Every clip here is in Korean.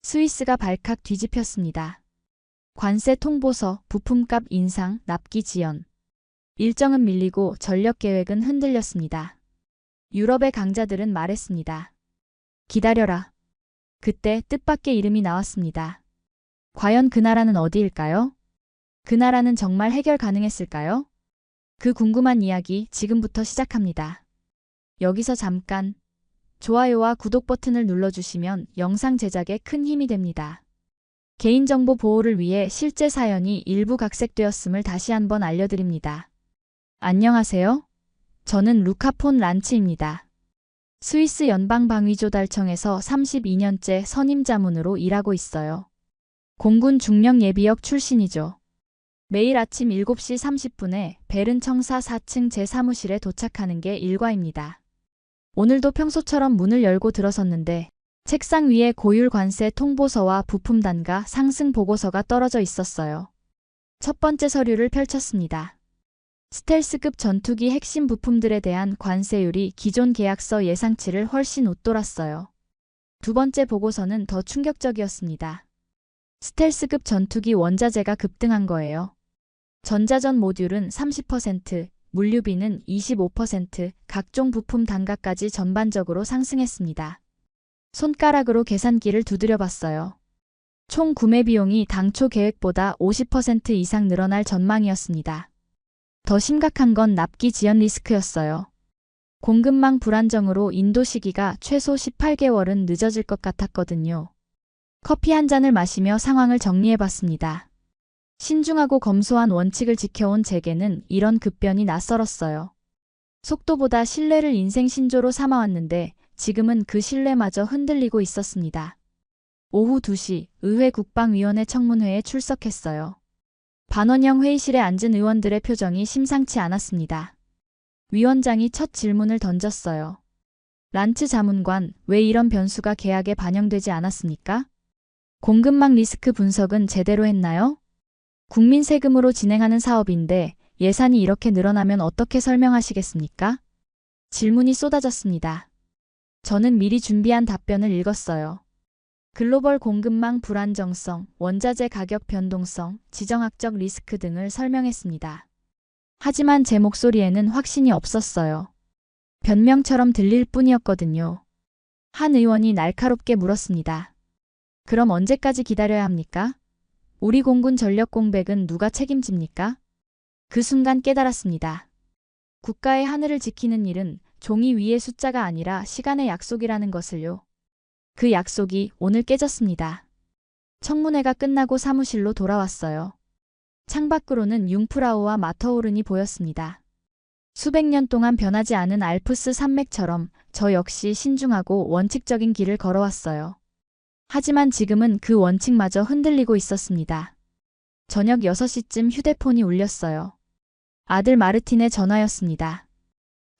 스위스가 발칵 뒤집혔습니다. 관세 통보서, 부품값 인상, 납기 지연. 일정은 밀리고 전력 계획은 흔들렸습니다. 유럽의 강자들은 말했습니다. 기다려라. 그때 뜻밖의 이름이 나왔습니다. 과연 그 나라는 어디일까요? 그 나라는 정말 해결 가능했을까요? 그 궁금한 이야기 지금부터 시작합니다. 여기서 잠깐 좋아요와 구독 버튼을 눌러주시면 영상 제작에 큰 힘이 됩니다. 개인정보 보호를 위해 실제 사연이 일부 각색되었음을 다시 한번 알려드립니다. 안녕하세요. 저는 루카 폰 란츠입니다. 스위스 연방방위조달청에서 32년째 선임자문으로 일하고 있어요. 공군 중령 예비역 출신이죠. 매일 아침 7시 30분에 베른 청사 4층 제 사무실에 도착하는 게 일과입니다. 오늘도 평소처럼 문을 열고 들어섰는데 책상 위에 고율 관세 통보서와 부품 단가 상승 보고서가 떨어져 있었어요. 첫 번째 서류를 펼쳤습니다. 스텔스급 전투기 핵심 부품들에 대한 관세율이 기존 계약서 예상치를 훨씬 웃돌았어요. 두 번째 보고서는 더 충격적이었습니다. 스텔스급 전투기 원자재가 급등한 거예요. 전자전 모듈은 30%, 물류비는 25%, 각종 부품 단가까지 전반적으로 상승했습니다. 손가락으로 계산기를 두드려 봤어요. 총 구매 비용이 당초 계획보다 50% 이상 늘어날 전망이었습니다. 더 심각한 건 납기 지연 리스크였어요. 공급망 불안정으로 인도 시기가 최소 18개월은 늦어질 것 같았거든요. 커피 한 잔을 마시며 상황을 정리해 봤습니다. 신중하고 검소한 원칙을 지켜온 제게는 이런 급변이 낯설었어요. 속도보다 신뢰를 인생 신조로 삼아왔는데 지금은 그 신뢰마저 흔들리고 있었습니다. 오후 2시 의회 국방위원회 청문회에 출석했어요. 반원형 회의실에 앉은 의원들의 표정이 심상치 않았습니다. 위원장이 첫 질문을 던졌어요. 란츠 자문관, 왜 이런 변수가 계약에 반영되지 않았습니까? 공급망 리스크 분석은 제대로 했나요? 국민 세금으로 진행하는 사업인데 예산이 이렇게 늘어나면 어떻게 설명하시겠습니까? 질문이 쏟아졌습니다. 저는 미리 준비한 답변을 읽었어요. 글로벌 공급망 불안정성, 원자재 가격 변동성, 지정학적 리스크 등을 설명했습니다. 하지만 제 목소리에는 확신이 없었어요. 변명처럼 들릴 뿐이었거든요. 한 의원이 날카롭게 물었습니다. 그럼 언제까지 기다려야 합니까? 우리 공군 전력 공백은 누가 책임집니까? 그 순간 깨달았습니다. 국가의 하늘을 지키는 일은 종이 위의 숫자가 아니라 시간의 약속이라는 것을요. 그 약속이 오늘 깨졌습니다. 청문회가 끝나고 사무실로 돌아왔어요. 창밖으로는 융프라우와 마터호른이 보였습니다. 수백 년 동안 변하지 않은 알프스 산맥처럼 저 역시 신중하고 원칙적인 길을 걸어왔어요. 하지만 지금은 그 원칙마저 흔들리고 있었습니다. 저녁 6시쯤 휴대폰이 울렸어요. 아들 마르틴의 전화였습니다.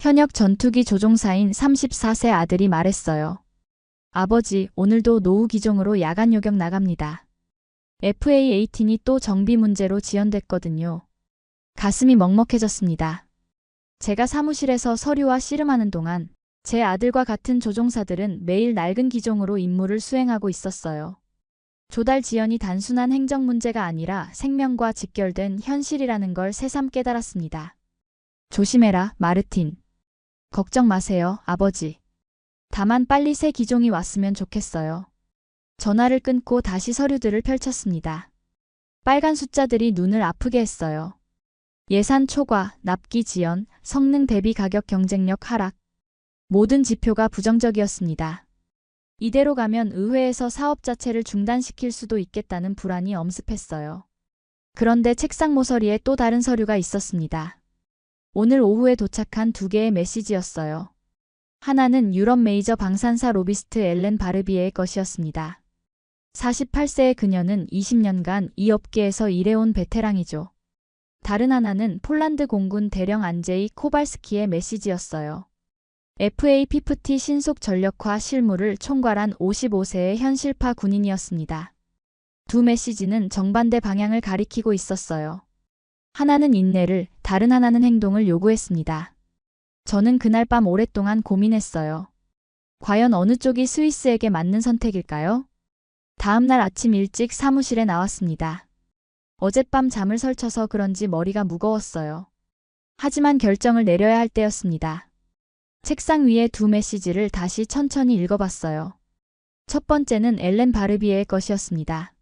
현역 전투기 조종사인 34세 아들이 말했어요. 아버지, 오늘도 노후 기종으로 야간 요격 나갑니다. FA-18이 또 정비 문제로 지연됐거든요. 가슴이 먹먹해졌습니다. 제가 사무실에서 서류와 씨름하는 동안 제 아들과 같은 조종사들은 매일 낡은 기종으로 임무를 수행하고 있었어요. 조달 지연이 단순한 행정 문제가 아니라 생명과 직결된 현실이라는 걸 새삼 깨달았습니다. 조심해라, 마르틴. 걱정 마세요, 아버지. 다만 빨리 새 기종이 왔으면 좋겠어요. 전화를 끊고 다시 서류들을 펼쳤습니다. 빨간 숫자들이 눈을 아프게 했어요. 예산 초과, 납기 지연, 성능 대비 가격 경쟁력 하락. 모든 지표가 부정적이었습니다. 이대로 가면 의회에서 사업 자체를 중단시킬 수도 있겠다는 불안이 엄습했어요. 그런데 책상 모서리에 또 다른 서류가 있었습니다. 오늘 오후에 도착한 2개의 메시지였어요. 하나는 유럽 메이저 방산사 로비스트 엘렌 바르비에의 것이었습니다. 48세의 그녀는 20년간 이 업계에서 일해온 베테랑이죠. 다른 하나는 폴란드 공군 대령 안제이 코발스키의 메시지였어요. FA-50 신속 전력화 실무를 총괄한 55세의 현실파 군인이었습니다. 두 메시지는 정반대 방향을 가리키고 있었어요. 하나는 인내를, 다른 하나는 행동을 요구했습니다. 저는 그날 밤 오랫동안 고민했어요. 과연 어느 쪽이 스위스에게 맞는 선택일까요? 다음 날 아침 일찍 사무실에 나왔습니다. 어젯밤 잠을 설쳐서 그런지 머리가 무거웠어요. 하지만 결정을 내려야 할 때였습니다. 책상 위에 두 메시지를 다시 천천히 읽어봤어요. 첫 번째는 엘렌 바르비에의 것이었습니다.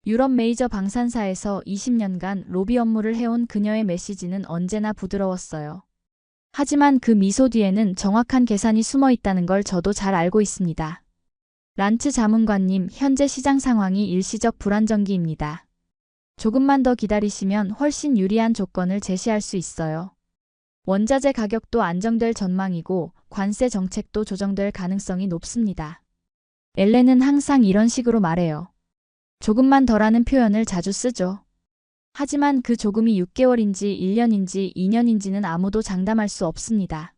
유럽 메이저 방산사에서 20년간 로비 업무를 해온 그녀의 메시지는 언제나 부드러웠어요. 하지만 그 미소 뒤에는 정확한 계산이 숨어 있다는 걸 저도 잘 알고 있습니다. 란츠 자문관님, 현재 시장 상황이 일시적 불안정기입니다. 조금만 더 기다리시면 훨씬 유리한 조건을 제시할 수 있어요. 원자재 가격도 안정될 전망이고 관세 정책도 조정될 가능성이 높습니다. 엘렌은 항상 이런 식으로 말해요. 조금만 더라는 표현을 자주 쓰죠. 하지만 그 조금이 6개월인지 1년인지 2년인지는 아무도 장담할 수 없습니다.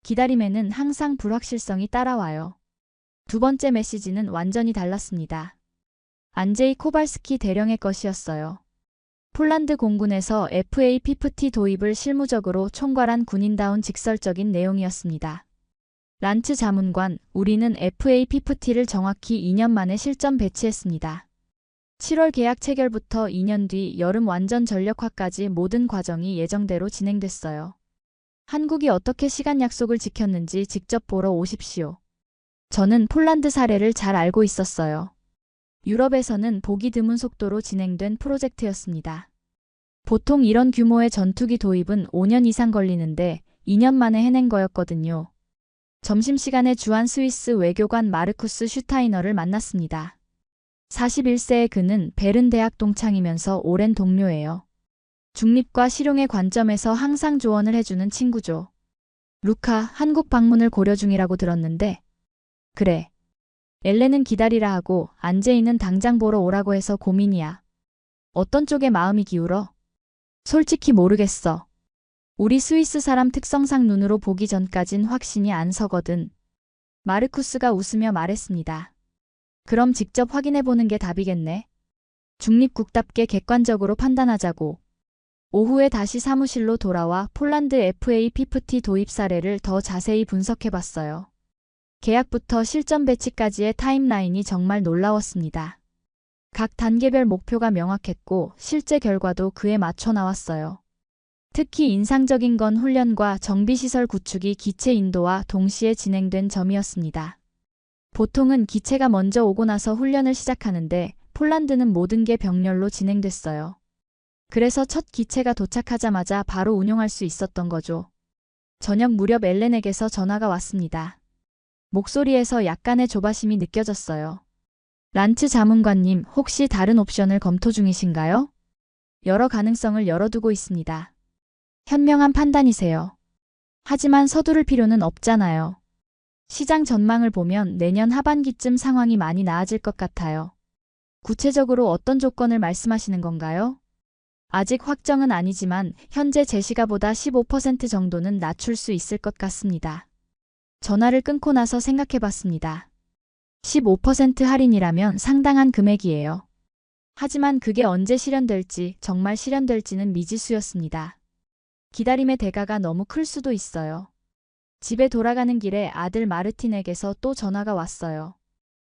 기다림에는 항상 불확실성이 따라와요. 두 번째 메시지는 완전히 달랐습니다. 안제이 코발스키 대령의 것이었어요. 폴란드 공군에서 FA-50 도입을 실무적으로 총괄한 군인다운 직설적인 내용이었습니다. 란츠 자문관, 우리는 FA-50를 정확히 2년 만에 실전 배치했습니다. 7월 계약 체결부터 2년 뒤 여름 완전 전력화까지 모든 과정이 예정대로 진행됐어요. 한국이 어떻게 시간 약속을 지켰는지 직접 보러 오십시오. 저는 폴란드 사례를 잘 알고 있었어요. 유럽에서는 보기 드문 속도로 진행된 프로젝트였습니다. 보통 이런 규모의 전투기 도입은 5년 이상 걸리는데 2년 만에 해낸 거였거든요. 점심시간에 주한 스위스 외교관 마르쿠스 슈타이너를 만났습니다. 41세의 그는 베른 대학 동창이면서 오랜 동료예요. 중립과 실용의 관점에서 항상 조언을 해주는 친구죠. 루카, 한국 방문을 고려 중이라고 들었는데. 그래. 엘렌은 기다리라 하고 안제이는 당장 보러 오라고 해서 고민이야. 어떤 쪽에 마음이 기울어? 솔직히 모르겠어. 우리 스위스 사람 특성상 눈으로 보기 전까진 확신이 안 서거든. 마르쿠스가 웃으며 말했습니다. 그럼 직접 확인해보는 게 답이겠네. 중립국답게 객관적으로 판단하자고. 오후에 다시 사무실로 돌아와 폴란드 FA-50 도입 사례를 더 자세히 분석해봤어요. 계약부터 실전 배치까지의 타임라인이 정말 놀라웠습니다. 각 단계별 목표가 명확했고 실제 결과도 그에 맞춰 나왔어요. 특히 인상적인 건 훈련과 정비시설 구축이 기체 인도와 동시에 진행된 점이었습니다. 보통은 기체가 먼저 오고 나서 훈련을 시작하는데 폴란드는 모든 게 병렬로 진행됐어요. 그래서 첫 기체가 도착하자마자 바로 운용할 수 있었던 거죠. 저녁 무렵 엘렌에게서 전화가 왔습니다. 목소리에서 약간의 조바심이 느껴졌어요. 란츠 자문관님, 혹시 다른 옵션을 검토 중이신가요? 여러 가능성을 열어두고 있습니다. 현명한 판단이세요. 하지만 서두를 필요는 없잖아요. 시장 전망을 보면 내년 하반기쯤 상황이 많이 나아질 것 같아요. 구체적으로 어떤 조건을 말씀하시는 건가요? 아직 확정은 아니지만 현재 제시가보다 15% 정도는 낮출 수 있을 것 같습니다. 전화를 끊고 나서 생각해봤습니다. 15% 할인이라면 상당한 금액이에요. 하지만 그게 언제 실현될지, 정말 실현될지는 미지수였습니다. 기다림의 대가가 너무 클 수도 있어요. 집에 돌아가는 길에 아들 마르틴에게서 또 전화가 왔어요.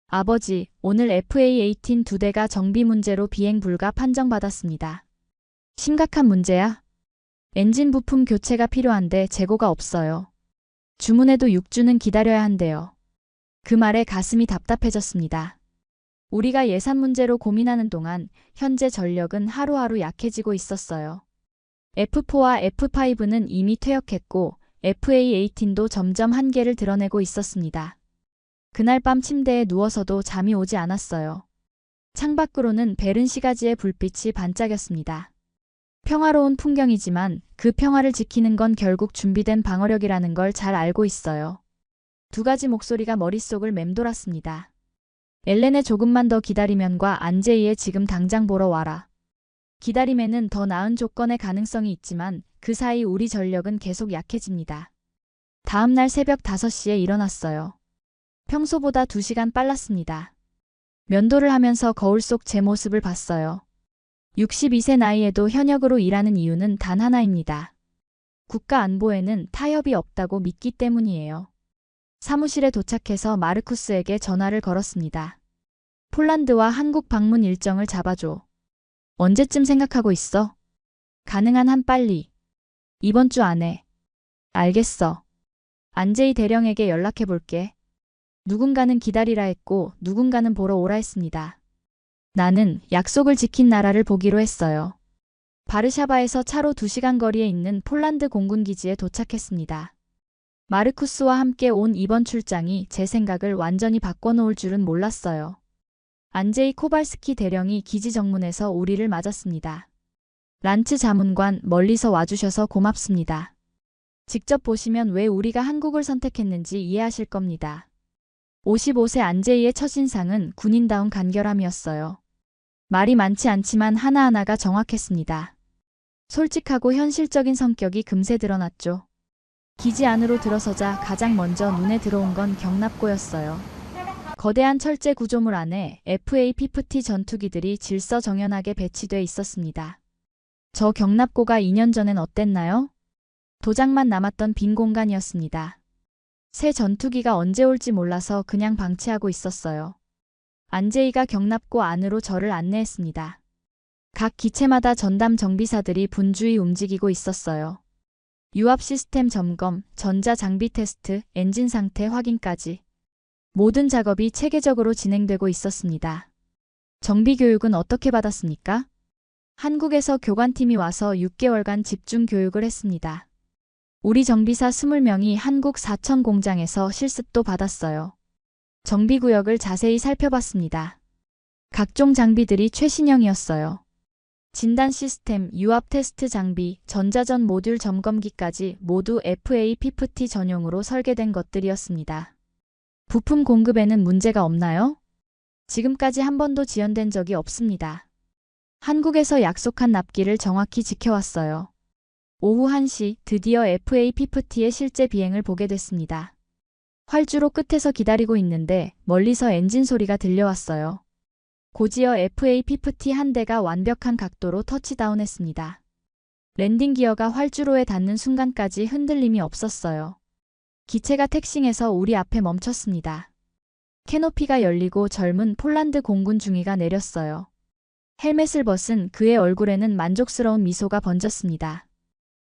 아버지, 오늘 FA-18 두 대가 정비 문제로 비행 불가 판정받았습니다. 심각한 문제야? 엔진 부품 교체가 필요한데 재고가 없어요. 주문해도 6주는 기다려야 한대요. 그 말에 가슴이 답답해졌습니다. 우리가 예산 문제로 고민하는 동안 현재 전력은 하루하루 약해지고 있었어요. F4와 F5는 이미 퇴역했고 FA-18도 점점 한계를 드러내고 있었습니다. 그날 밤 침대에 누워서도 잠이 오지 않았어요. 창밖으로는 베른 시가지의 불빛이 반짝였습니다. 평화로운 풍경이지만 그 평화를 지키는 건 결국 준비된 방어력이라는 걸 잘 알고 있어요. 두 가지 목소리가 머릿속을 맴돌았습니다. 엘렌의 조금만 더 기다리면과 안제이의 지금 당장 보러 와라. 기다림에는 더 나은 조건의 가능성이 있지만 그 사이 우리 전력은 계속 약해집니다. 다음 날 새벽 5시에 일어났어요. 평소보다 2시간 빨랐습니다. 면도를 하면서 거울 속 제 모습을 봤어요. 62세 나이에도 현역으로 일하는 이유는 단 하나입니다. 국가 안보에는 타협이 없다고 믿기 때문이에요. 사무실에 도착해서 마르쿠스에게 전화를 걸었습니다. 폴란드와 한국 방문 일정을 잡아줘. 언제쯤 생각하고 있어? 가능한 한 빨리. 이번 주 안에. 알겠어. 안제이 대령에게 연락해 볼게. 누군가는 기다리라 했고 누군가는 보러 오라 했습니다. 나는 약속을 지킨 나라를 보기로 했어요. 바르샤바에서 차로 2시간 거리에 있는 폴란드 공군기지에 도착했습니다. 마르쿠스와 함께 온 이번 출장이 제 생각을 완전히 바꿔놓을 줄은 몰랐어요. 안제이 코발스키 대령이 기지 정문에서 우리를 맞았습니다. 란츠 자문관, 멀리서 와주셔서 고맙습니다. 직접 보시면 왜 우리가 한국을 선택했는지 이해하실 겁니다. 55세 안제이의 첫인상은 군인다운 간결함이었어요. 말이 많지 않지만 하나하나가 정확했습니다. 솔직하고 현실적인 성격이 금세 드러났죠. 기지 안으로 들어서자 가장 먼저 눈에 들어온 건 경납고였어요. 거대한 철제 구조물 안에 FA-50 전투기들이 질서정연하게 배치돼 있었습니다. 저 경납고가 2년 전엔 어땠나요? 도장만 남았던 빈 공간이었습니다. 새 전투기가 언제 올지 몰라서 그냥 방치하고 있었어요. 안제이가 경납고 안으로 저를 안내했습니다. 각 기체마다 전담 정비사들이 분주히 움직이고 있었어요. 유압 시스템 점검, 전자 장비 테스트, 엔진 상태 확인까지. 모든 작업이 체계적으로 진행되고 있었습니다. 정비 교육은 어떻게 받았습니까? 한국에서 교관팀이 와서 6개월간 집중 교육을 했습니다. 우리 정비사 20명이 한국 사천 공장에서 실습도 받았어요. 정비구역을 자세히 살펴봤습니다. 각종 장비들이 최신형이었어요. 진단 시스템, 유압 테스트 장비, 전자전 모듈 점검기까지 모두 FA-50 전용으로 설계된 것들이었습니다. 부품 공급에는 문제가 없나요? 지금까지 한 번도 지연된 적이 없습니다. 한국에서 약속한 납기를 정확히 지켜왔어요. 오후 1시 드디어 FA-50의 실제 비행을 보게 됐습니다. 활주로 끝에서 기다리고 있는데 멀리서 엔진 소리가 들려왔어요. 곧이어 FA-50 한 대가 완벽한 각도로 터치다운했습니다. 랜딩 기어가 활주로에 닿는 순간까지 흔들림이 없었어요. 기체가 택싱해서 우리 앞에 멈췄습니다. 캐노피가 열리고 젊은 폴란드 공군 중위가 내렸어요. 헬멧을 벗은 그의 얼굴에는 만족스러운 미소가 번졌습니다.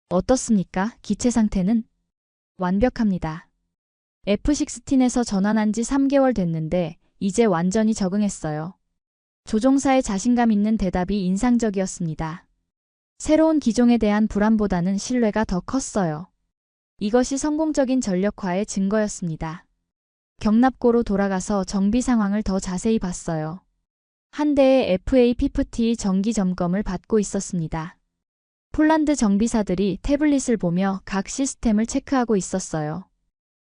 어떻습니까? 기체 상태는? 완벽합니다. F-16에서 전환한 지 3개월 됐는데 이제 완전히 적응했어요. 조종사의 자신감 있는 대답이 인상적이었습니다. 새로운 기종에 대한 불안보다는 신뢰가 더 컸어요. 이것이 성공적인 전력화의 증거였습니다. 경납고로 돌아가서 정비 상황을 더 자세히 봤어요. 한 대의 FA-50 정기 점검을 받고 있었습니다. 폴란드 정비사들이 태블릿을 보며 각 시스템을 체크하고 있었어요.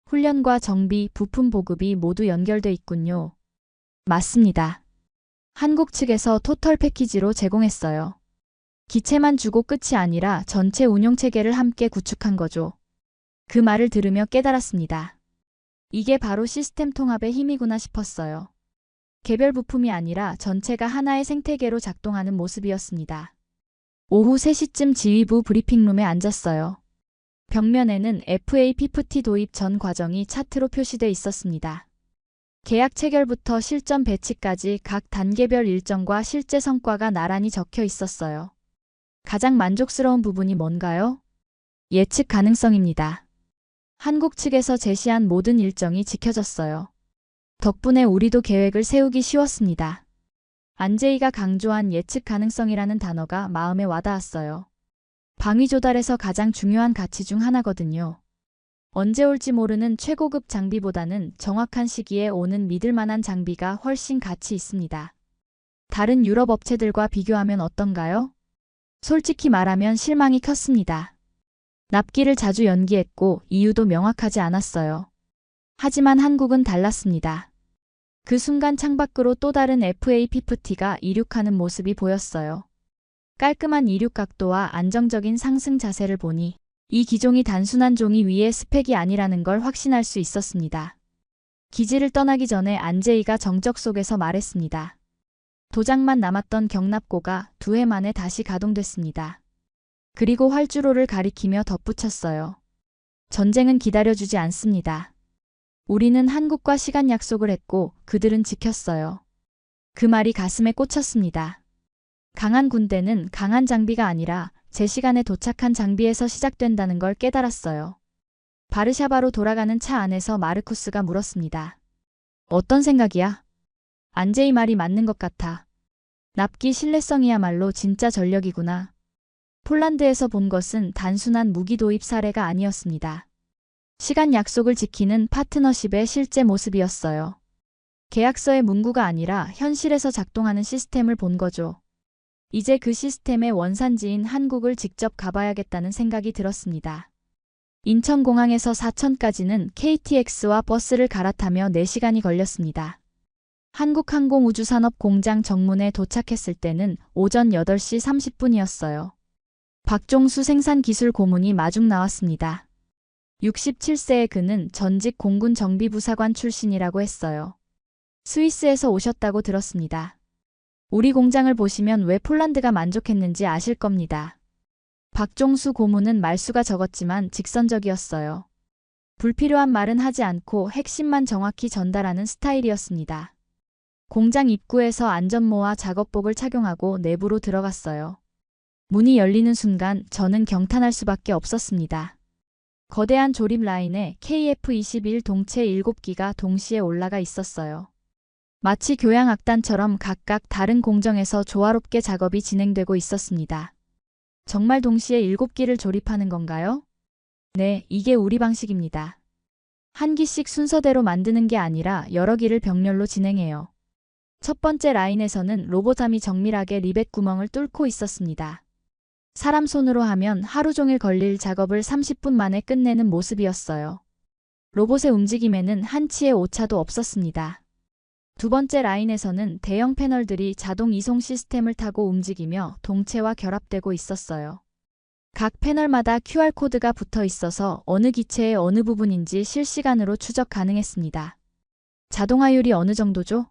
훈련과 정비, 부품 보급이 모두 연결돼 있군요. 맞습니다. 한국 측에서 토털 패키지로 제공했어요. 기체만 주고 끝이 아니라 전체 운용체계를 함께 구축한 거죠. 그 말을 들으며 깨달았습니다. 이게 바로 시스템 통합의 힘이구나 싶었어요. 개별 부품이 아니라 전체가 하나의 생태계로 작동하는 모습이었습니다. 오후 3시쯤 지휘부 브리핑룸에 앉았어요. 벽면에는 FA-50 도입 전 과정이 차트로 표시돼 있었습니다. 계약 체결부터 실전 배치까지 각 단계별 일정과 실제 성과가 나란히 적혀 있었어요. 가장 만족스러운 부분이 뭔가요? 예측 가능성입니다. 한국 측에서 제시한 모든 일정이 지켜졌어요. 덕분에 우리도 계획을 세우기 쉬웠습니다. 안제이가 강조한 예측 가능성이라는 단어가 마음에 와닿았어요. 방위 조달에서 가장 중요한 가치 중 하나거든요. 언제 올지 모르는 최고급 장비보다는 정확한 시기에 오는 믿을 만한 장비가 훨씬 가치 있습니다. 다른 유럽 업체들과 비교하면 어떤가요? 솔직히 말하면 실망이 컸습니다. 납기를 자주 연기했고 이유도 명확하지 않았어요. 하지만 한국은 달랐습니다. 그 순간 창밖으로 또 다른 FA-50가 이륙하는 모습이 보였어요. 깔끔한 이륙 각도와 안정적인 상승 자세를 보니 이 기종이 단순한 종이 위의 스펙이 아니라는 걸 확신할 수 있었습니다. 기지를 떠나기 전에 안제이가 정적 속에서 말했습니다. 도장만 남았던 경납고가 2해 만에 다시 가동됐습니다. 그리고 활주로를 가리키며 덧붙였어요. 전쟁은 기다려주지 않습니다. 우리는 한국과 시간 약속을 했고 그들은 지켰어요. 그 말이 가슴에 꽂혔습니다. 강한 군대는 강한 장비가 아니라 제 시간에 도착한 장비에서 시작된다는 걸 깨달았어요. 바르샤바로 돌아가는 차 안에서 마르쿠스가 물었습니다. 어떤 생각이야? 안제이 말이 맞는 것 같아. 납기 신뢰성이야말로 진짜 전력이구나. 폴란드에서 본 것은 단순한 무기 도입 사례가 아니었습니다. 시간 약속을 지키는 파트너십의 실제 모습이었어요. 계약서의 문구가 아니라 현실에서 작동하는 시스템을 본 거죠. 이제 그 시스템의 원산지인 한국을 직접 가봐야겠다는 생각이 들었습니다. 인천공항에서 사천까지는 KTX와 버스를 갈아타며 4시간이 걸렸습니다. 한국항공우주산업공장 정문에 도착했을 때는 오전 8시 30분이었어요. 박종수 생산기술 고문이 마중 나왔습니다. 67세의 그는 전직 공군 정비부사관 출신이라고 했어요. 스위스에서 오셨다고 들었습니다. 우리 공장을 보시면 왜 폴란드가 만족했는지 아실 겁니다. 박종수 고문은 말수가 적었지만 직선적이었어요. 불필요한 말은 하지 않고 핵심만 정확히 전달하는 스타일이었습니다. 공장 입구에서 안전모와 작업복을 착용하고 내부로 들어갔어요. 문이 열리는 순간 저는 경탄할 수밖에 없었습니다. 거대한 조립 라인에 KF-21 동체 7기가 동시에 올라가 있었어요. 마치 교향악단처럼 각각 다른 공정에서 조화롭게 작업이 진행되고 있었습니다. 정말 동시에 7기를 조립하는 건가요? 네, 이게 우리 방식입니다. 한 기씩 순서대로 만드는 게 아니라 여러 기를 병렬로 진행해요. 첫 번째 라인에서는 로보담이 정밀하게 리벳 구멍을 뚫고 있었습니다. 사람 손으로 하면 하루 종일 걸릴 작업을 30분 만에 끝내는 모습이었어요. 로봇의 움직임에는 한치의 오차도 없었습니다. 두 번째 라인에서는 대형 패널들이 자동 이송 시스템을 타고 움직이며 동체와 결합되고 있었어요. 각 패널마다 QR코드가 붙어 있어서 어느 기체의 어느 부분인지 실시간으로 추적 가능했습니다. 자동화율이 어느 정도죠?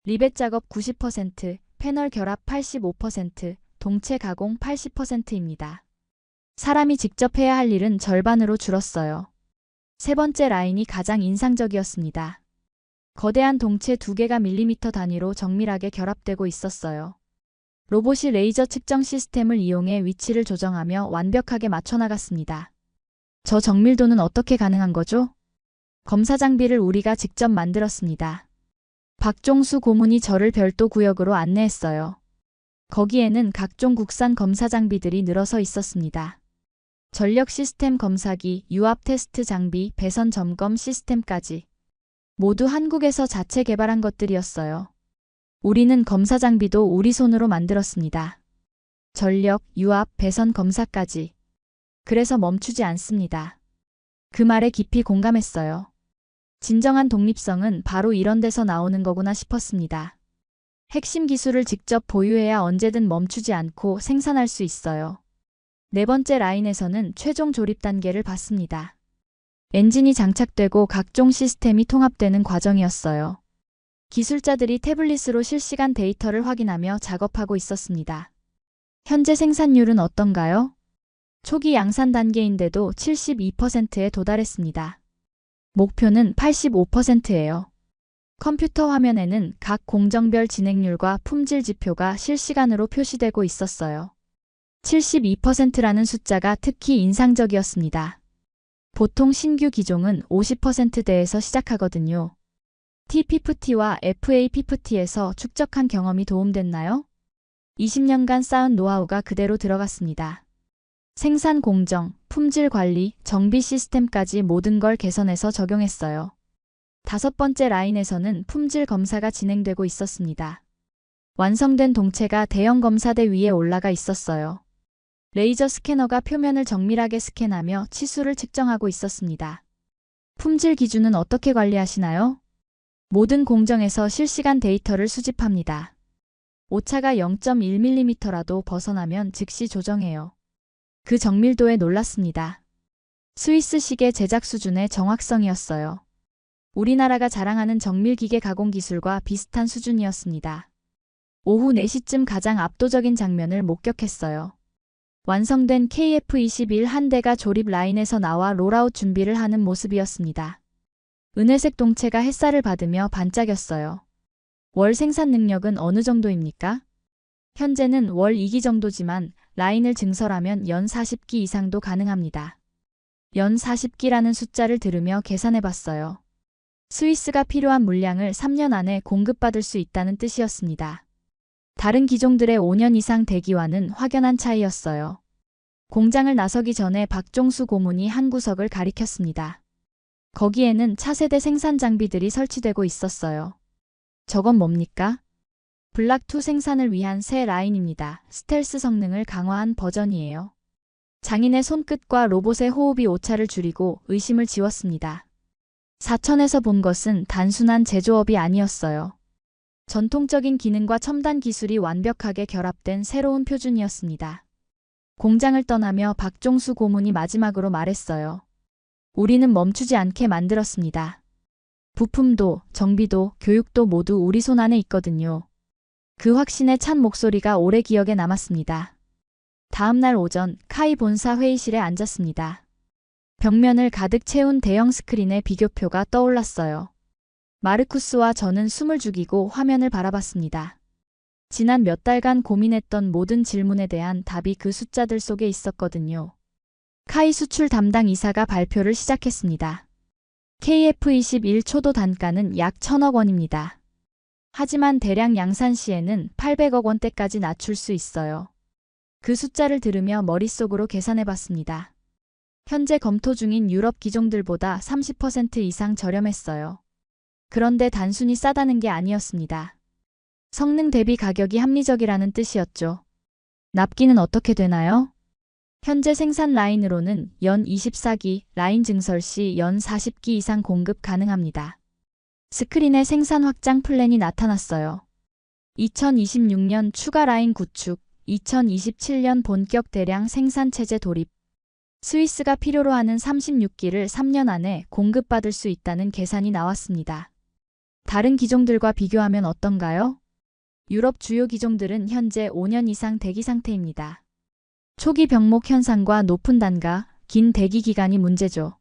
리벳 작업 90%, 패널 결합 85%, 동체 가공 80%입니다. 사람이 직접 해야 할 일은 절반으로 줄었어요. 세 번째 라인이 가장 인상적이었습니다. 거대한 동체 2개가 밀리미터 단위로 정밀하게 결합되고 있었어요. 로봇이 레이저 측정 시스템을 이용해 위치를 조정하며 완벽하게 맞춰나갔습니다. 저 정밀도는 어떻게 가능한 거죠? 검사 장비를 우리가 직접 만들었습니다. 박종수 고문이 저를 별도 구역으로 안내했어요. 거기에는 각종 국산 검사 장비들이 늘어서 있었습니다. 전력 시스템 검사기, 유압 테스트 장비, 배선 점검 시스템까지. 모두 한국에서 자체 개발한 것들이었어요. 우리는 검사 장비도 우리 손으로 만들었습니다. 전력, 유압, 배선 검사까지. 그래서 멈추지 않습니다. 그 말에 깊이 공감했어요. 진정한 독립성은 바로 이런 데서 나오는 거구나 싶었습니다. 핵심 기술을 직접 보유해야 언제든 멈추지 않고 생산할 수 있어요. 네 번째 라인에서는 최종 조립 단계를 봤습니다. 엔진이 장착되고 각종 시스템이 통합되는 과정이었어요. 기술자들이 태블릿으로 실시간 데이터를 확인하며 작업하고 있었습니다. 현재 생산율은 어떤가요? 초기 양산 단계인데도 72%에 도달했습니다. 목표는 85%예요. 컴퓨터 화면에는 각 공정별 진행률과 품질 지표가 실시간으로 표시되고 있었어요. 72%라는 숫자가 특히 인상적이었습니다. 보통 신규 기종은 50%대에서 시작하거든요. T-50와 FA-50에서 축적한 경험이 도움됐나요? 20년간 쌓은 노하우가 그대로 들어갔습니다. 생산 공정, 품질 관리, 정비 시스템까지 모든 걸 개선해서 적용했어요. 다섯 번째 라인에서는 품질 검사가 진행되고 있었습니다. 완성된 동체가 대형 검사대 위에 올라가 있었어요. 레이저 스캐너가 표면을 정밀하게 스캔하며 치수를 측정하고 있었습니다. 품질 기준은 어떻게 관리하시나요? 모든 공정에서 실시간 데이터를 수집합니다. 오차가 0.1mm라도 벗어나면 즉시 조정해요. 그 정밀도에 놀랐습니다. 스위스식의 제작 수준의 정확성이었어요. 우리나라가 자랑하는 정밀기계 가공 기술과 비슷한 수준이었습니다. 오후 4시쯤 가장 압도적인 장면을 목격했어요. 완성된 KF-21 한 대가 조립 라인에서 나와 롤아웃 준비를 하는 모습이었습니다. 은회색 동체가 햇살을 받으며 반짝였어요. 월 생산 능력은 어느 정도입니까? 현재는 월 2기 정도지만 라인을 증설하면 연 40기 이상도 가능합니다. 연 40기라는 숫자를 들으며 계산해 봤어요. 스위스가 필요한 물량을 3년 안에 공급받을 수 있다는 뜻이었습니다. 다른 기종들의 5년 이상 대기와는 확연한 차이였어요. 공장을 나서기 전에 박종수 고문이 한 구석을 가리켰습니다. 거기에는 차세대 생산 장비들이 설치되고 있었어요. 저건 뭡니까? 블락2 생산을 위한 새 라인입니다. 스텔스 성능을 강화한 버전이에요. 장인의 손끝과 로봇의 호흡이 오차를 줄이고 의심을 지웠습니다. 사천에서 본 것은 단순한 제조업이 아니었어요. 전통적인 기능과 첨단 기술이 완벽하게 결합된 새로운 표준이었습니다. 공장을 떠나며 박종수 고문이 마지막으로 말했어요. 우리는 멈추지 않게 만들었습니다. 부품도, 정비도, 교육도 모두 우리 손 안에 있거든요. 그 확신에 찬 목소리가 오래 기억에 남았습니다. 다음 날 오전 카이 본사 회의실에 앉았습니다. 벽면을 가득 채운 대형 스크린에 비교표가 떠올랐어요. 마르쿠스와 저는 숨을 죽이고 화면을 바라봤습니다. 지난 몇 달간 고민했던 모든 질문에 대한 답이 그 숫자들 속에 있었거든요. 카이 수출 담당 이사가 발표를 시작했습니다. KF21 초도 단가는 약 1,000억 원입니다. 하지만 대량 양산 시에는 800억 원대까지 낮출 수 있어요. 그 숫자를 들으며 머릿속으로 계산해봤습니다. 현재 검토 중인 유럽 기종들보다 30% 이상 저렴했어요. 그런데 단순히 싸다는 게 아니었습니다. 성능 대비 가격이 합리적이라는 뜻이었죠. 납기는 어떻게 되나요? 현재 생산 라인으로는 연 24기, 라인 증설 시 연 40기 이상 공급 가능합니다. 스크린에 생산 확장 플랜이 나타났어요. 2026년 추가 라인 구축, 2027년 본격 대량 생산 체제 도입. 스위스가 필요로 하는 36기를 3년 안에 공급받을 수 있다는 계산이 나왔습니다. 다른 기종들과 비교하면 어떤가요? 유럽 주요 기종들은 현재 5년 이상 대기 상태입니다. 초기 병목 현상과 높은 단가, 긴 대기 기간이 문제죠.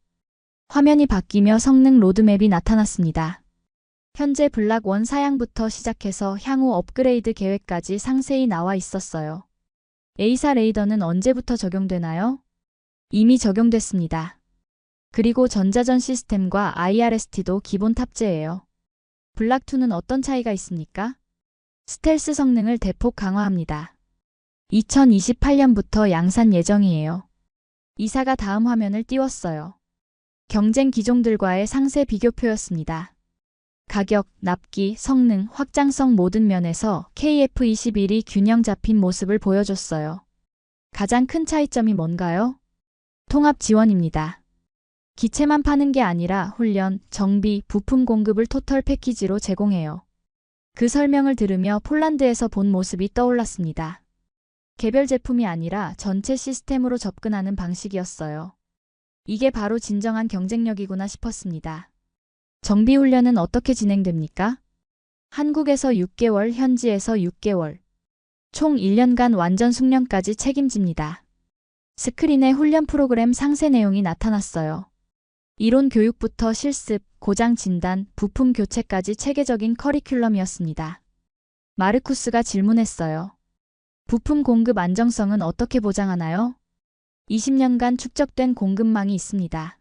화면이 바뀌며 성능 로드맵이 나타났습니다. 현재 블락 1 사양부터 시작해서 향후 업그레이드 계획까지 상세히 나와 있었어요. A사 레이더는 언제부터 적용되나요? 이미 적용됐습니다. 그리고 전자전 시스템과 IRST도 기본 탑재예요. 블락2는 어떤 차이가 있습니까? 스텔스 성능을 대폭 강화합니다. 2028년부터 양산 예정이에요. 이사가 다음 화면을 띄웠어요. 경쟁 기종들과의 상세 비교표였습니다. 가격, 납기, 성능, 확장성 모든 면에서 KF21이 균형 잡힌 모습을 보여줬어요. 가장 큰 차이점이 뭔가요? 통합 지원입니다. 기체만 파는 게 아니라 훈련, 정비, 부품 공급을 토털 패키지로 제공해요. 그 설명을 들으며 폴란드에서 본 모습이 떠올랐습니다. 개별 제품이 아니라 전체 시스템으로 접근하는 방식이었어요. 이게 바로 진정한 경쟁력이구나 싶었습니다. 정비 훈련은 어떻게 진행됩니까? 한국에서 6개월, 현지에서 6개월. 총 1년간 완전 숙련까지 책임집니다. 스크린에 훈련 프로그램 상세 내용이 나타났어요. 이론 교육부터 실습, 고장 진단, 부품 교체까지 체계적인 커리큘럼이었습니다. 마르쿠스가 질문했어요. 부품 공급 안정성은 어떻게 보장하나요? 20년간 축적된 공급망이 있습니다.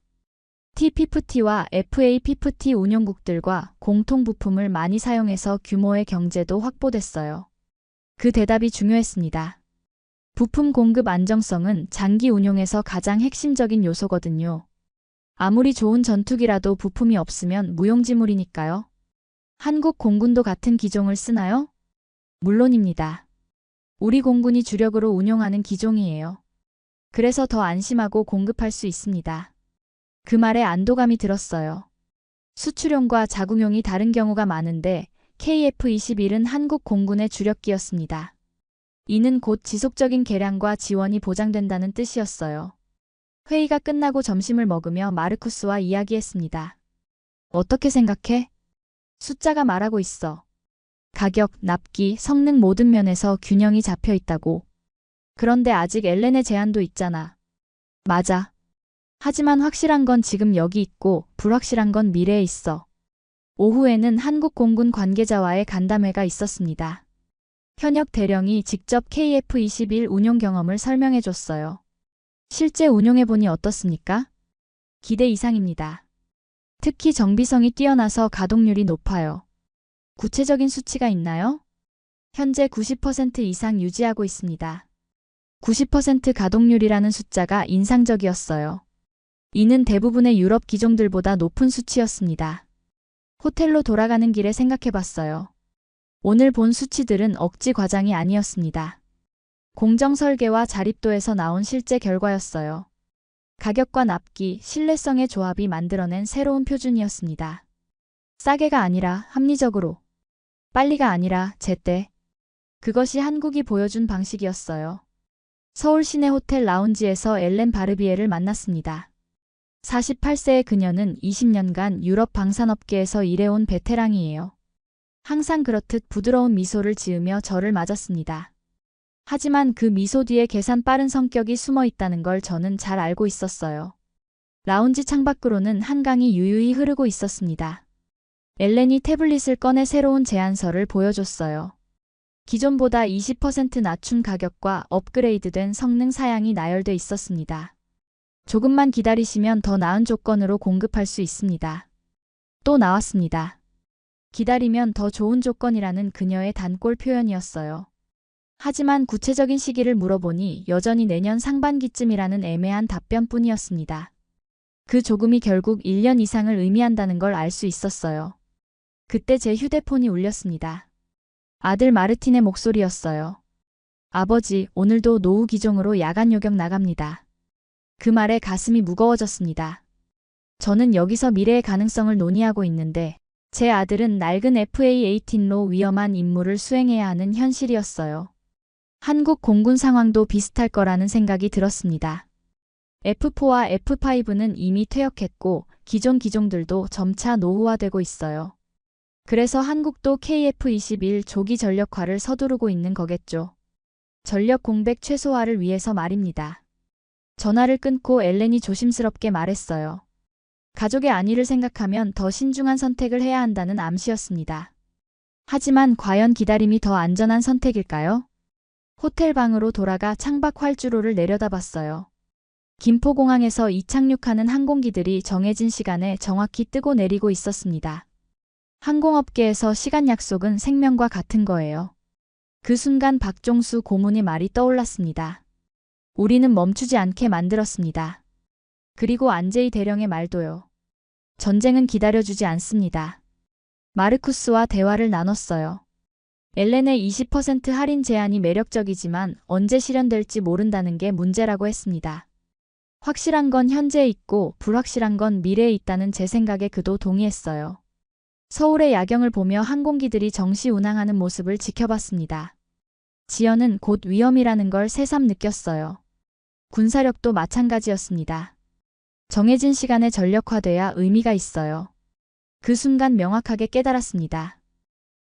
T-50T와 FA-50T 운용국들과 공통 부품을 많이 사용해서 규모의 경제도 확보됐어요. 그 대답이 중요했습니다. 부품 공급 안정성은 장기 운용에서 가장 핵심적인 요소거든요. 아무리 좋은 전투기라도 부품이 없으면 무용지물이니까요. 한국 공군도 같은 기종을 쓰나요? 물론입니다. 우리 공군이 주력으로 운용하는 기종이에요. 그래서 더 안심하고 공급할 수 있습니다. 그 말에 안도감이 들었어요. 수출용과 자국용이 다른 경우가 많은데 KF21은 한국 공군의 주력기였습니다. 이는 곧 지속적인 개량과 지원이 보장된다는 뜻이었어요. 회의가 끝나고 점심을 먹으며 마르쿠스와 이야기했습니다. 어떻게 생각해? 숫자가 말하고 있어. 가격, 납기, 성능 모든 면에서 균형이 잡혀 있다고. 그런데 아직 엘렌의 제한도 있잖아. 맞아. 하지만 확실한 건 지금 여기 있고 불확실한 건 미래에 있어. 오후에는 한국공군 관계자와의 간담회가 있었습니다. 현역 대령이 직접 KF-21 운용 경험을 설명해줬어요. 실제 운용해보니 어떻습니까? 기대 이상입니다. 특히 정비성이 뛰어나서 가동률이 높아요. 구체적인 수치가 있나요? 현재 90% 이상 유지하고 있습니다. 90% 가동률이라는 숫자가 인상적이었어요. 이는 대부분의 유럽 기종들보다 높은 수치였습니다. 호텔로 돌아가는 길에 생각해봤어요. 오늘 본 수치들은 억지 과장이 아니었습니다. 공정 설계와 자립도에서 나온 실제 결과였어요. 가격과 납기, 신뢰성의 조합이 만들어낸 새로운 표준이었습니다. 싸게가 아니라 합리적으로, 빨리가 아니라 제때. 그것이 한국이 보여준 방식이었어요. 서울 시내 호텔 라운지에서 엘렌 바르비에를 만났습니다. 48세의 그녀는 20년간 유럽 방산업계에서 일해온 베테랑이에요. 항상 그렇듯 부드러운 미소를 지으며 저를 맞았습니다. 하지만 그 미소 뒤에 계산 빠른 성격이 숨어 있다는 걸 저는 잘 알고 있었어요. 라운지 창밖으로는 한강이 유유히 흐르고 있었습니다. 엘렌이 태블릿을 꺼내 새로운 제안서를 보여줬어요. 기존보다 20% 낮춘 가격과 업그레이드된 성능 사양이 나열돼 있었습니다. 조금만 기다리시면 더 나은 조건으로 공급할 수 있습니다. 또 나왔습니다. 기다리면 더 좋은 조건이라는 그녀의 단골 표현이었어요. 하지만 구체적인 시기를 물어보니 여전히 내년 상반기쯤이라는 애매한 답변뿐이었습니다. 그 조금이 결국 1년 이상을 의미한다는 걸 알 수 있었어요. 그때 제 휴대폰이 울렸습니다. 아들 마르틴의 목소리였어요. 아버지, 오늘도 노후 기종으로 야간 요격 나갑니다. 그 말에 가슴이 무거워졌습니다. 저는 여기서 미래의 가능성을 논의하고 있는데 제 아들은 낡은 FA-18로 위험한 임무를 수행해야 하는 현실이었어요. 한국 공군 상황도 비슷할 거라는 생각이 들었습니다. F4와 F5는 이미 퇴역했고 기존 기종들도 점차 노후화되고 있어요. 그래서 한국도 KF-21 조기 전력화를 서두르고 있는 거겠죠. 전력 공백 최소화를 위해서 말입니다. 전화를 끊고 엘렌이 조심스럽게 말했어요. 가족의 안위를 생각하면 더 신중한 선택을 해야 한다는 암시였습니다. 하지만 과연 기다림이 더 안전한 선택일까요? 호텔 방으로 돌아가 창밖 활주로를 내려다봤어요. 김포공항에서 이착륙하는 항공기들이 정해진 시간에 정확히 뜨고 내리고 있었습니다. 항공업계에서 시간 약속은 생명과 같은 거예요. 그 순간 박종수 고문의 말이 떠올랐습니다. 우리는 멈추지 않게 만들었습니다. 그리고 안제이 대령의 말도요. 전쟁은 기다려주지 않습니다. 마르쿠스와 대화를 나눴어요. 엘렌의 20% 할인 제안이 매력적이지만 언제 실현될지 모른다는 게 문제라고 했습니다. 확실한 건 현재에 있고 불확실한 건 미래에 있다는 제 생각에 그도 동의했어요. 서울의 야경을 보며 항공기들이 정시 운항하는 모습을 지켜봤습니다. 지연은 곧 위험이라는 걸 새삼 느꼈어요. 군사력도 마찬가지였습니다. 정해진 시간에 전력화돼야 의미가 있어요. 그 순간 명확하게 깨달았습니다.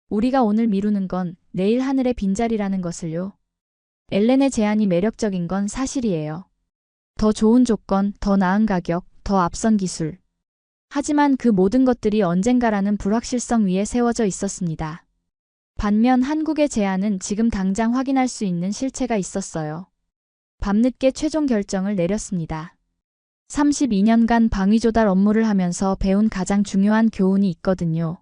우리가 오늘 미루는 건 내일 하늘의 빈자리라는 것을요. 엘렌의 제안이 매력적인 건 사실이에요. 더 좋은 조건, 더 나은 가격, 더 앞선 기술. 하지만 그 모든 것들이 언젠가라는 불확실성 위에 세워져 있었습니다. 반면 한국의 제안은 지금 당장 확인할 수 있는 실체가 있었어요. 밤늦게 최종 결정을 내렸습니다. 32년간 방위 조달 업무를 하면서 배운 가장 중요한 교훈이 있거든요.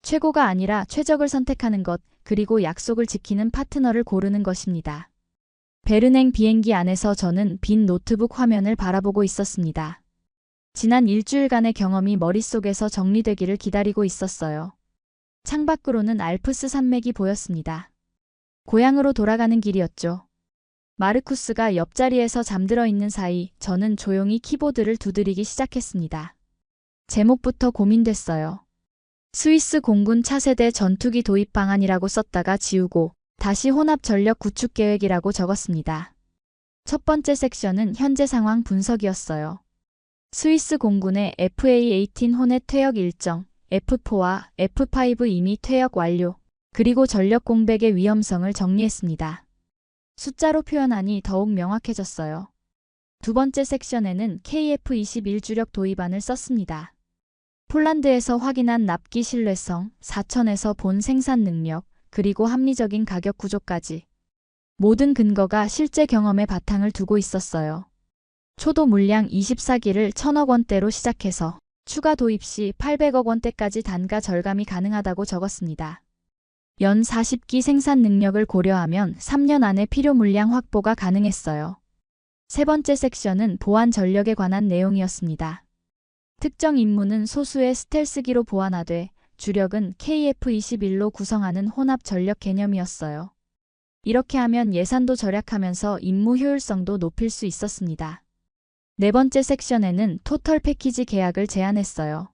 최고가 아니라 최적을 선택하는 것, 그리고 약속을 지키는 파트너를 고르는 것입니다. 베르냉 비행기 안에서 저는 빈 노트북 화면을 바라보고 있었습니다. 지난 일주일간의 경험이 머릿속에서 정리되기를 기다리고 있었어요. 창밖으로는 알프스 산맥이 보였습니다. 고향으로 돌아가는 길이었죠. 마르쿠스가 옆자리에서 잠들어 있는 사이 저는 조용히 키보드를 두드리기 시작했습니다. 제목부터 고민됐어요. 스위스 공군 차세대 전투기 도입 방안이라고 썼다가 지우고 다시 혼합 전력 구축 계획이라고 적었습니다. 첫 번째 섹션은 현재 상황 분석이었어요. 스위스 공군의 FA-18 호넷 퇴역 일정, F4와 F5 이미 퇴역 완료, 그리고 전력 공백의 위험성을 정리했습니다. 숫자로 표현하니 더욱 명확해졌어요. 두 번째 섹션에는 KF-21 주력 도입안을 썼습니다. 폴란드에서 확인한 납기 신뢰성, 사천에서 본 생산 능력, 그리고 합리적인 가격 구조까지. 모든 근거가 실제 경험에 바탕을 두고 있었어요. 초도 물량 24기를 1,000억 원대로 시작해서 추가 도입 시 800억 원대까지 단가 절감이 가능하다고 적었습니다. 연 40기 생산 능력을 고려하면 3년 안에 필요 물량 확보가 가능했어요. 세 번째 섹션은 보안 전력에 관한 내용이었습니다. 특정 임무는 소수의 스텔스기로 보완하되 주력은 KF-21로 구성하는 혼합 전력 개념이었어요. 이렇게 하면 예산도 절약하면서 임무 효율성도 높일 수 있었습니다. 네 번째 섹션에는 토털 패키지 계약을 제안했어요.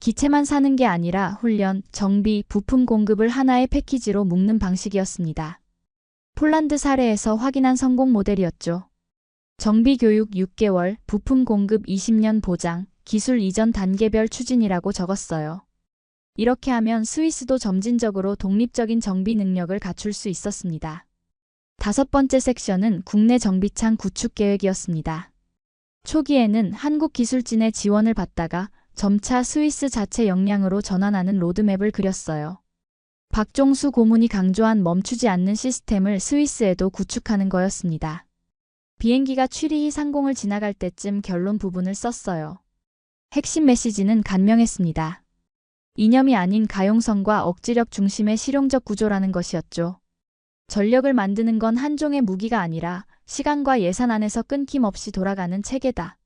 기체만 사는 게 아니라 훈련, 정비, 부품 공급을 하나의 패키지로 묶는 방식이었습니다. 폴란드 사례에서 확인한 성공 모델이었죠. 정비 교육 6개월, 부품 공급 20년 보장, 기술 이전 단계별 추진이라고 적었어요. 이렇게 하면 스위스도 점진적으로 독립적인 정비 능력을 갖출 수 있었습니다. 다섯 번째 섹션은 국내 정비창 구축 계획이었습니다. 초기에는 한국기술진의 지원을 받다가 점차 스위스 자체 역량으로 전환하는 로드맵을 그렸어요. 박종수 고문이 강조한 멈추지 않는 시스템을 스위스에도 구축하는 거였습니다. 비행기가 취리히 상공을 지나갈 때쯤 결론 부분을 썼어요. 핵심 메시지는 간명했습니다. 이념이 아닌 가용성과 억지력 중심의 실용적 구조라는 것이었죠. 전력을 만드는 건 한 종의 무기가 아니라 시간과 예산 안에서 끊김없이 돌아가는 체계다.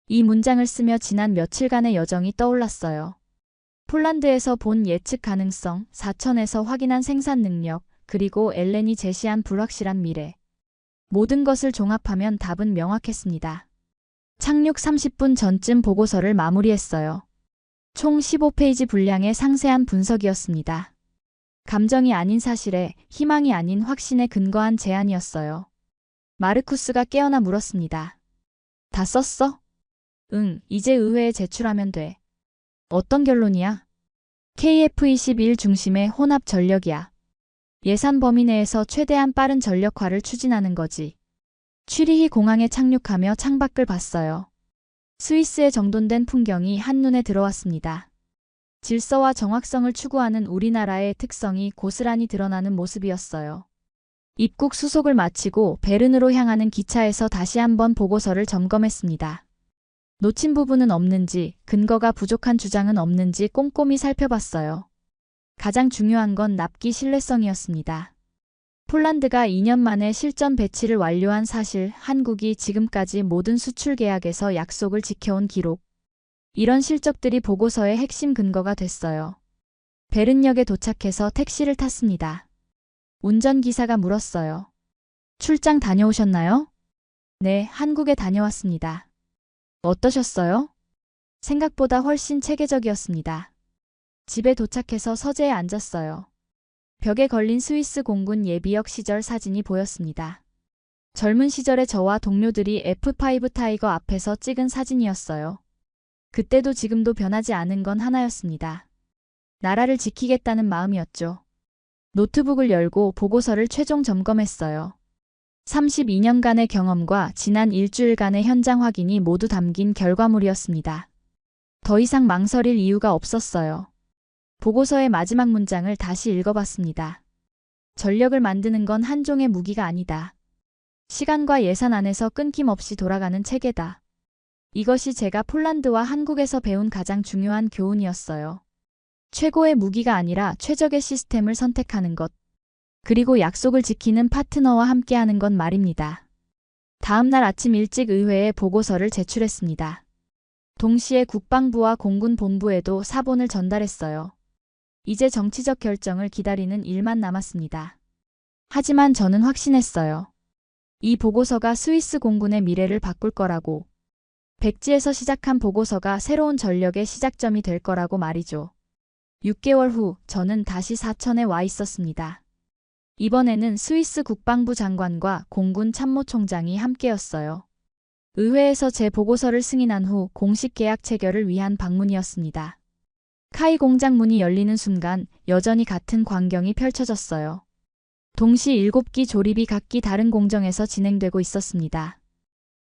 이 문장을 쓰며 지난 며칠간의 여정이 떠올랐어요. 폴란드에서 본 예측 가능성, 사천에서 확인한 생산 능력, 그리고 엘렌이 제시한 불확실한 미래. 모든 것을 종합하면 답은 명확했습니다. 착륙 30분 전쯤 보고서를 마무리했어요. 총 15페이지 분량의 상세한 분석이었습니다. 감정이 아닌 사실에, 희망이 아닌 확신에 근거한 제안이었어요. 마르쿠스가 깨어나 물었습니다. 다 썼어? 응, 이제 의회에 제출하면 돼. 어떤 결론이야? KF-21 중심의 혼합 전력이야. 예산 범위 내에서 최대한 빠른 전력화를 추진하는 거지. 취리히 공항에 착륙하며 창밖을 봤어요. 스위스의 정돈된 풍경이 한눈에 들어왔습니다. 질서와 정확성을 추구하는 우리나라의 특성이 고스란히 드러나는 모습이었어요. 입국 수속을 마치고 베른으로 향하는 기차에서 다시 한번 보고서를 점검했습니다. 놓친 부분은 없는지, 근거가 부족한 주장은 없는지 꼼꼼히 살펴봤어요. 가장 중요한 건 납기 신뢰성이었습니다. 폴란드가 2년 만에 실전 배치를 완료한 사실, 한국이 지금까지 모든 수출 계약에서 약속을 지켜온 기록. 이런 실적들이 보고서의 핵심 근거가 됐어요. 베른역에 도착해서 택시를 탔습니다. 운전기사가 물었어요. 출장 다녀오셨나요? 네, 한국에 다녀왔습니다. 어떠셨어요? 생각보다 훨씬 체계적이었습니다. 집에 도착해서 서재에 앉았어요. 벽에 걸린 스위스 공군 예비역 시절 사진이 보였습니다. 젊은 시절의 저와 동료들이 F5 타이거 앞에서 찍은 사진이었어요. 그때도 지금도 변하지 않은 건 하나였습니다. 나라를 지키겠다는 마음이었죠. 노트북을 열고 보고서를 최종 점검했어요. 32년간의 경험과 지난 일주일간의 현장 확인이 모두 담긴 결과물이었습니다. 더 이상 망설일 이유가 없었어요. 보고서의 마지막 문장을 다시 읽어봤습니다. 전력을 만드는 건 한 종의 무기가 아니다. 시간과 예산 안에서 끊김없이 돌아가는 체계다. 이것이 제가 폴란드와 한국에서 배운 가장 중요한 교훈이었어요. 최고의 무기가 아니라 최적의 시스템을 선택하는 것. 그리고 약속을 지키는 파트너와 함께하는 것 말입니다. 다음 날 아침 일찍 의회에 보고서를 제출했습니다. 동시에 국방부와 공군 본부에도 사본을 전달했어요. 이제 정치적 결정을 기다리는 일만 남았습니다. 하지만 저는 확신했어요. 이 보고서가 스위스 공군의 미래를 바꿀 거라고. 백지에서 시작한 보고서가 새로운 전력의 시작점이 될 거라고 말이죠. 6개월 후 저는 다시 사천에 와 있었습니다. 이번에는 스위스 국방부 장관과 공군 참모총장이 함께였어요. 의회에서 제 보고서를 승인한 후 공식 계약 체결을 위한 방문이었습니다. 카이 공장 문이 열리는 순간 여전히 같은 광경이 펼쳐졌어요. 동시 7기 조립이 각기 다른 공정에서 진행되고 있었습니다.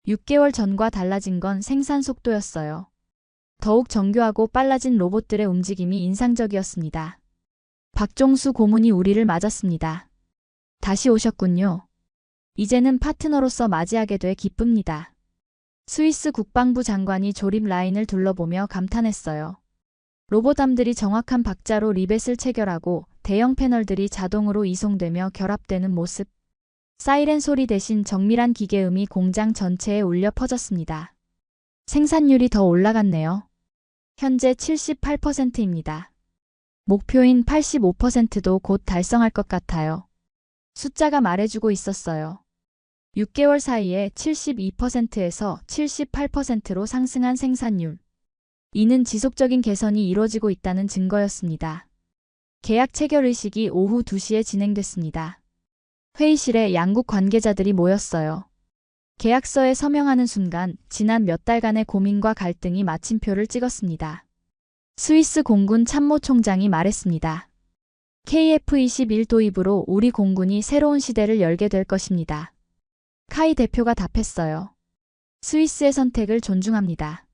6개월 전과 달라진 건 생산 속도였어요. 더욱 정교하고 빨라진 로봇들의 움직임이 인상적이었습니다. 박종수 고문이 우리를 맞았습니다. 다시 오셨군요. 이제는 파트너로서 맞이하게 돼 기쁩니다. 스위스 국방부 장관이 조립 라인을 둘러보며 감탄했어요. 로봇암들이 정확한 박자로 리벳을 체결하고 대형 패널들이 자동으로 이송되며 결합되는 모습. 사이렌 소리 대신 정밀한 기계음이 공장 전체에 울려 퍼졌습니다. 생산율이 더 올라갔네요. 현재 78%입니다. 목표인 85%도 곧 달성할 것 같아요. 숫자가 말해주고 있었어요. 6개월 사이에 72%에서 78%로 상승한 생산율. 이는 지속적인 개선이 이루어지고 있다는 증거였습니다. 계약 체결 의식이 오후 2시에 진행됐습니다. 회의실에 양국 관계자들이 모였어요. 계약서에 서명하는 순간 지난 몇 달간의 고민과 갈등이 마침표를 찍었습니다. 스위스 공군 참모총장이 말했습니다. KF-21 도입으로 우리 공군이 새로운 시대를 열게 될 것입니다. 카이 대표가 답했어요. 스위스의 선택을 존중합니다.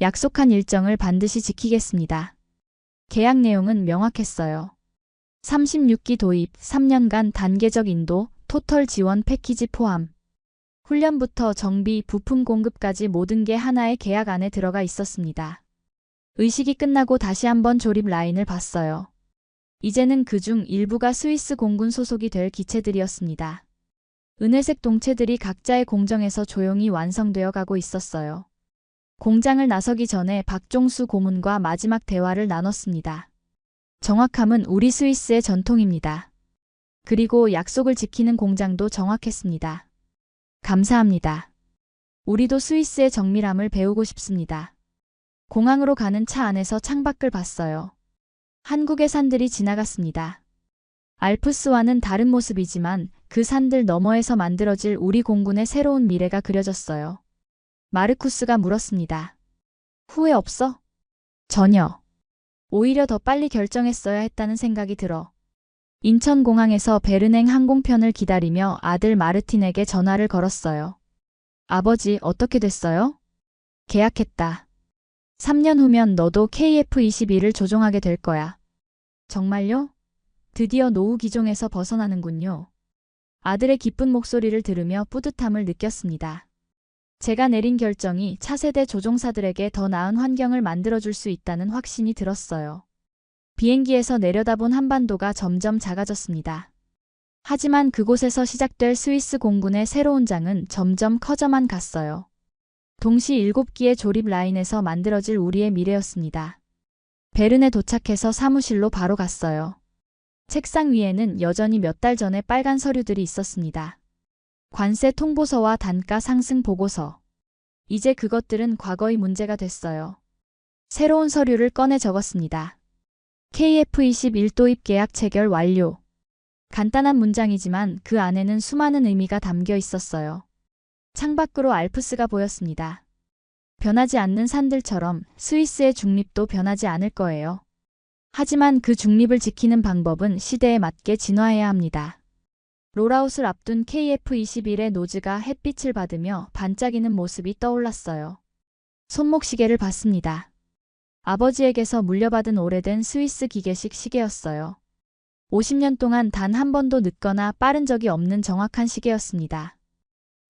약속한 일정을 반드시 지키겠습니다. 계약 내용은 명확했어요. 36기 도입, 3년간 단계적 인도, 토털 지원 패키지 포함. 훈련부터 정비, 부품 공급까지 모든 게 하나의 계약 안에 들어가 있었습니다. 의식이 끝나고 다시 한번 조립 라인을 봤어요. 이제는 그중 일부가 스위스 공군 소속이 될 기체들이었습니다. 은회색 동체들이 각자의 공정에서 조용히 완성되어 가고 있었어요. 공장을 나서기 전에 박종수 고문과 마지막 대화를 나눴습니다. 정확함은 우리 스위스의 전통입니다. 그리고 약속을 지키는 공장도 정확했습니다. 감사합니다. 우리도 스위스의 정밀함을 배우고 싶습니다. 공항으로 가는 차 안에서 창밖을 봤어요. 한국의 산들이 지나갔습니다. 알프스와는 다른 모습이지만 그 산들 너머에서 만들어질 우리 공군의 새로운 미래가 그려졌어요. 마르쿠스가 물었습니다. 후회 없어? 전혀. 오히려 더 빨리 결정했어야 했다는 생각이 들어. 인천공항에서 베르냉 항공편을 기다리며 아들 마르틴에게 전화를 걸었어요. 아버지, 어떻게 됐어요? 계약했다. 3년 후면 너도 KF-21을 조종하게 될 거야. 정말요? 드디어 노후 기종에서 벗어나는군요. 아들의 기쁜 목소리를 들으며 뿌듯함을 느꼈습니다. 제가 내린 결정이 차세대 조종사들에게 더 나은 환경을 만들어줄 수 있다는 확신이 들었어요. 비행기에서 내려다본 한반도가 점점 작아졌습니다. 하지만 그곳에서 시작될 스위스 공군의 새로운 장은 점점 커져만 갔어요. 동시 7기의 조립 라인에서 만들어질 우리의 미래였습니다. 베른에 도착해서 사무실로 바로 갔어요. 책상 위에는 여전히 몇 달 전의 빨간 서류들이 있었습니다. 관세 통보서와 단가 상승 보고서. 이제 그것들은 과거의 문제가 됐어요. 새로운 서류를 꺼내 적었습니다. KF-21 도입 계약 체결 완료. 간단한 문장이지만 그 안에는 수많은 의미가 담겨 있었어요. 창밖으로 알프스가 보였습니다. 변하지 않는 산들처럼 스위스의 중립도 변하지 않을 거예요. 하지만 그 중립을 지키는 방법은 시대에 맞게 진화해야 합니다. 롤아웃을 앞둔 KF-21의 노즈가 햇빛을 받으며 반짝이는 모습이 떠올랐어요. 손목시계를 봤습니다. 아버지에게서 물려받은 오래된 스위스 기계식 시계였어요. 50년 동안 단 한 번도 늦거나 빠른 적이 없는 정확한 시계였습니다.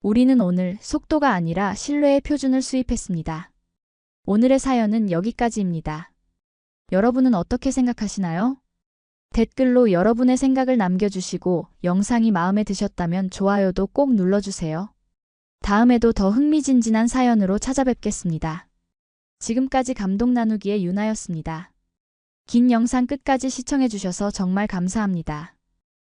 우리는 오늘 속도가 아니라 신뢰의 표준을 수입했습니다. 오늘의 사연은 여기까지입니다. 여러분은 어떻게 생각하시나요? 댓글로 여러분의 생각을 남겨주시고 영상이 마음에 드셨다면 좋아요도 꼭 눌러주세요. 다음에도 더 흥미진진한 사연으로 찾아뵙겠습니다. 지금까지 감동 나누기의 유나였습니다. 긴 영상 끝까지 시청해주셔서 정말 감사합니다.